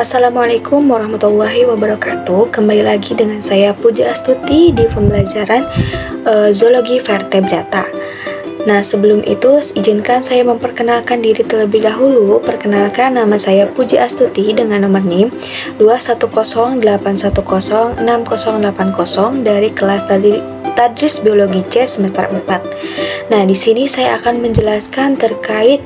Assalamualaikum warahmatullahi wabarakatuh. Kembali lagi dengan saya Puja Astuti di pembelajaran Zoologi Vertebrata. Nah, sebelum itu izinkan saya memperkenalkan diri terlebih dahulu. Perkenalkan, nama saya Puji Astuti dengan nomor NIM 21081068080 dari kelas Tadris Biologi C semester 4. Nah, di sini saya akan menjelaskan terkait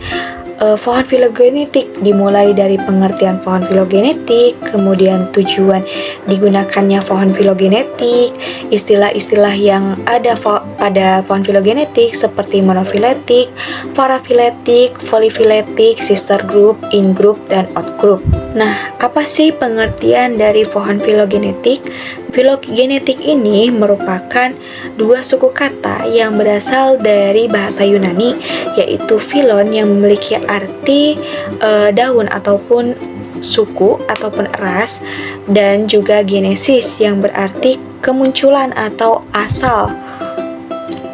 pohon filogenetik, dimulai dari pengertian pohon filogenetik, kemudian tujuan digunakannya pohon filogenetik, istilah-istilah yang ada pada pohon filogenetik seperti monofiletik, parafiletik, polyfiletik, sister group, in group, dan out group. Nah, apa sih pengertian dari pohon filogenetik? Filogenetik ini merupakan dua suku kata yang berasal dari bahasa Yunani, yaitu filon yang memiliki arti daun ataupun suku ataupun ras, dan juga genesis yang berarti kemunculan atau asal.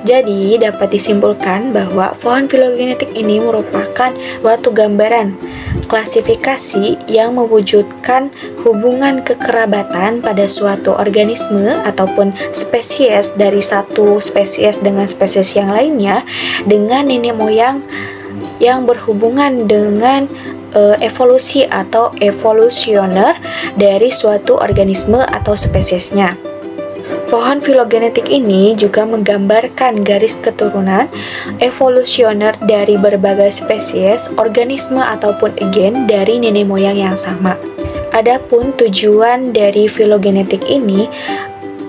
Jadi dapat disimpulkan bahwa pohon filogenetik ini merupakan suatu gambaran klasifikasi yang mewujudkan hubungan kekerabatan pada suatu organisme ataupun spesies dari satu spesies dengan spesies yang lainnya dengan nenek moyang yang berhubungan dengan evolusi atau evolusioner dari suatu organisme atau spesiesnya. Pohon filogenetik ini juga menggambarkan garis keturunan evolusioner dari berbagai spesies, organisme ataupun gen dari nenek moyang yang sama. Adapun tujuan dari filogenetik ini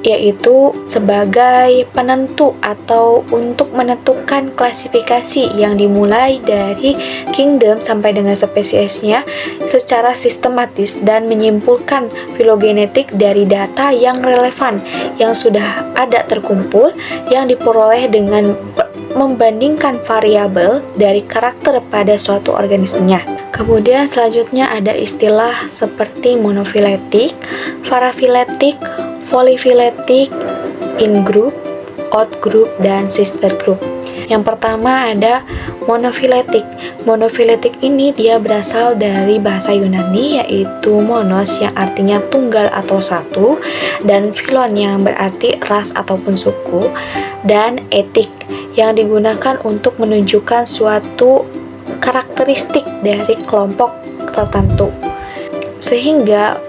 yaitu sebagai penentu atau untuk menentukan klasifikasi yang dimulai dari kingdom sampai dengan spesiesnya secara sistematis dan menyimpulkan filogenetik dari data yang relevan yang sudah ada terkumpul yang diperoleh dengan membandingkan variabel dari karakter pada suatu organismenya. Kemudian selanjutnya ada istilah seperti monofiletik, parafiletik, polyfiletik, in group, out group, dan sister group. Yang pertama ada monofiletik. Monofiletik ini dia berasal dari bahasa Yunani yaitu monos yang artinya tunggal atau satu, dan filon yang berarti ras ataupun suku, dan etik yang digunakan untuk menunjukkan suatu karakteristik dari kelompok tertentu. Sehingga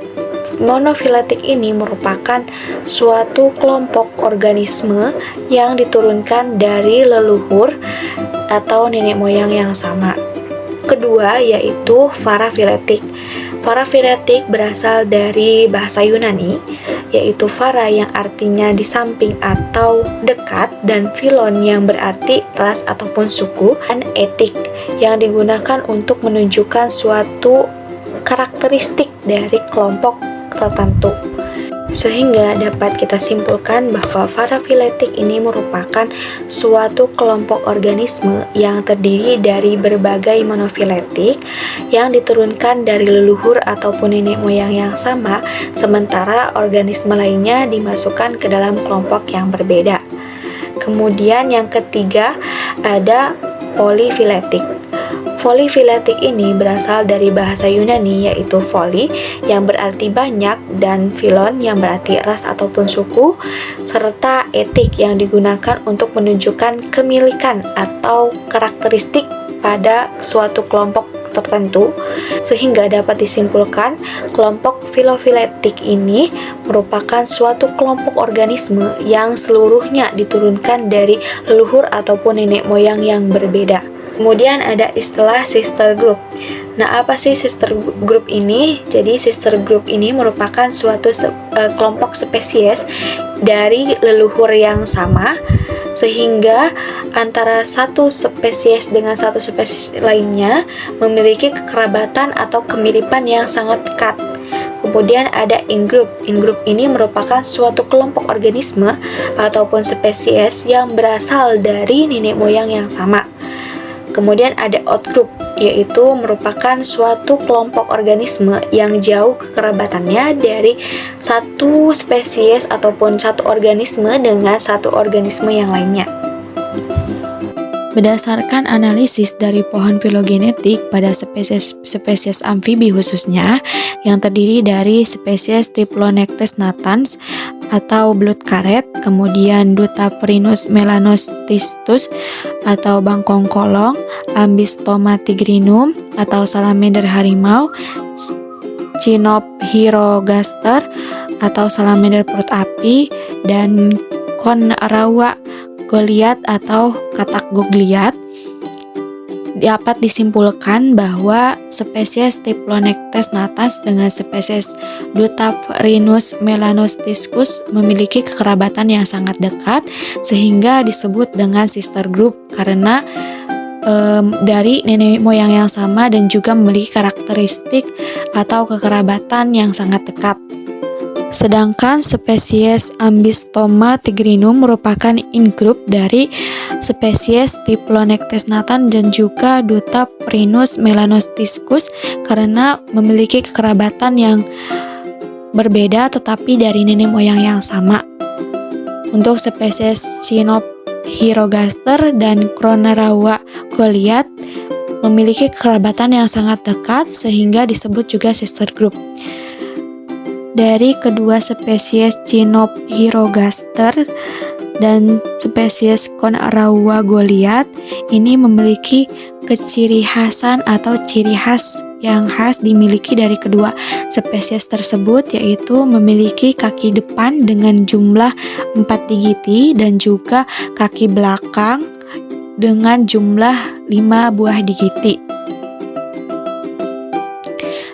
monofiletik ini merupakan suatu kelompok organisme yang diturunkan dari leluhur atau nenek moyang yang sama. Kedua yaitu parafiletik. Parafiletik berasal dari bahasa Yunani yaitu para yang artinya di samping atau dekat, dan filon yang berarti ras ataupun suku, dan etik yang digunakan untuk menunjukkan suatu karakteristik dari kelompok tertentu. Sehingga dapat kita simpulkan bahwa parafiletik ini merupakan suatu kelompok organisme yang terdiri dari berbagai monofiletik yang diturunkan dari leluhur ataupun nenek moyang yang sama, sementara organisme lainnya dimasukkan ke dalam kelompok yang berbeda. Kemudian yang ketiga ada polyfiletik. Polyfiletik ini berasal dari bahasa Yunani yaitu poly yang berarti banyak, dan filon yang berarti ras ataupun suku, serta etik yang digunakan untuk menunjukkan kemilikan atau karakteristik pada suatu kelompok tertentu. Sehingga dapat disimpulkan kelompok filofiletik ini merupakan suatu kelompok organisme yang seluruhnya diturunkan dari leluhur ataupun nenek moyang yang berbeda. Kemudian ada istilah sister group. Nah, apa sih sister group ini? Jadi sister group ini merupakan suatu kelompok spesies dari leluhur yang sama, sehingga antara satu spesies dengan satu spesies lainnya memiliki kekerabatan atau kemiripan yang sangat dekat. Kemudian ada in group. In group ini merupakan suatu kelompok organisme ataupun spesies yang berasal dari nenek moyang yang sama. Kemudian ada out group, yaitu merupakan suatu kelompok organisme yang jauh kekerabatannya dari satu spesies ataupun satu organisme dengan satu organisme yang lainnya. Berdasarkan analisis dari pohon filogenetik pada spesies amfibi khususnya, yang terdiri dari spesies Diplonectes natans atau blood karet, kemudian Dutaphrinus melanostistus atau bangkong kolong, Ambystoma tigrinum atau salamander harimau, Cynophirogaster atau salamander perut api, dan Conraua goliath atau katak goliath. Dapat disimpulkan bahwa spesies Diplonectes natans dengan spesies Dutaphrinus melanostiscus memiliki kekerabatan yang sangat dekat sehingga disebut dengan sister group karena dari nenek moyang yang sama dan juga memiliki karakteristik atau kekerabatan yang sangat dekat. Sedangkan spesies Ambystoma tigrinum merupakan in-group dari spesies Diplonectes natans dan juga Dutaphrinus melanostiscus karena memiliki kekerabatan yang berbeda tetapi dari nenek moyang yang sama. Untuk spesies Cynophirogaster dan Conraua goliath memiliki kekerabatan yang sangat dekat sehingga disebut juga sister group. Dari kedua spesies Cynophirogaster dan spesies Conraua goliath ini memiliki keciri khasan atau ciri khas yang khas dimiliki dari kedua spesies tersebut, yaitu memiliki kaki depan dengan jumlah 4 digiti dan juga kaki belakang dengan jumlah 5 buah digiti.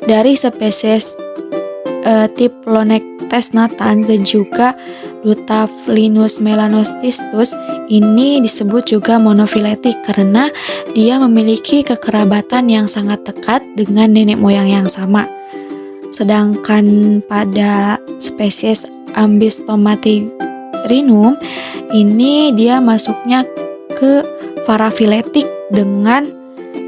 Dari spesies Diplonectes natans dan juga Dutaphrinus melanostiscus ini disebut juga monofiletik karena dia memiliki kekerabatan yang sangat dekat dengan nenek moyang yang sama. Sedangkan pada spesies Ambystoma tigrinum ini dia masuknya ke parafiletik dengan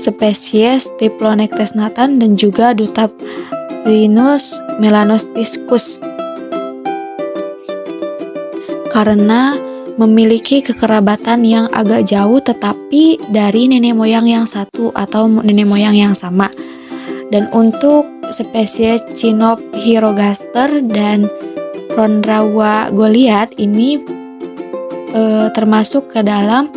spesies Diplonectes natans dan juga Dutaphrinus melanostiscus karena memiliki kekerabatan yang agak jauh tetapi dari nenek moyang yang satu atau nenek moyang yang sama. Dan untuk spesies Cynophirogaster dan Conraua goliath ini termasuk ke dalam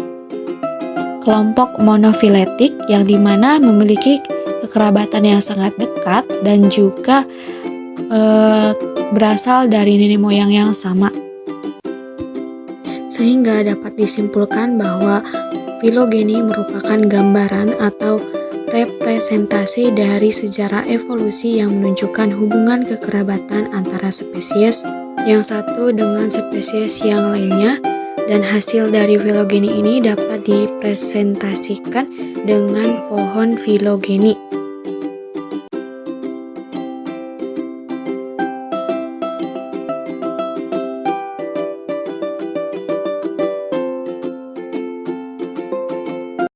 kelompok monofiletik yang dimana memiliki kekerabatan yang sangat dekat dan juga berasal dari nenek moyang yang sama. Sehingga dapat disimpulkan bahwa filogeni merupakan gambaran atau representasi dari sejarah evolusi yang menunjukkan hubungan kekerabatan antara spesies yang satu dengan spesies yang lainnya, dan hasil dari filogeni ini dapat dipresentasikan dengan pohon filogeni.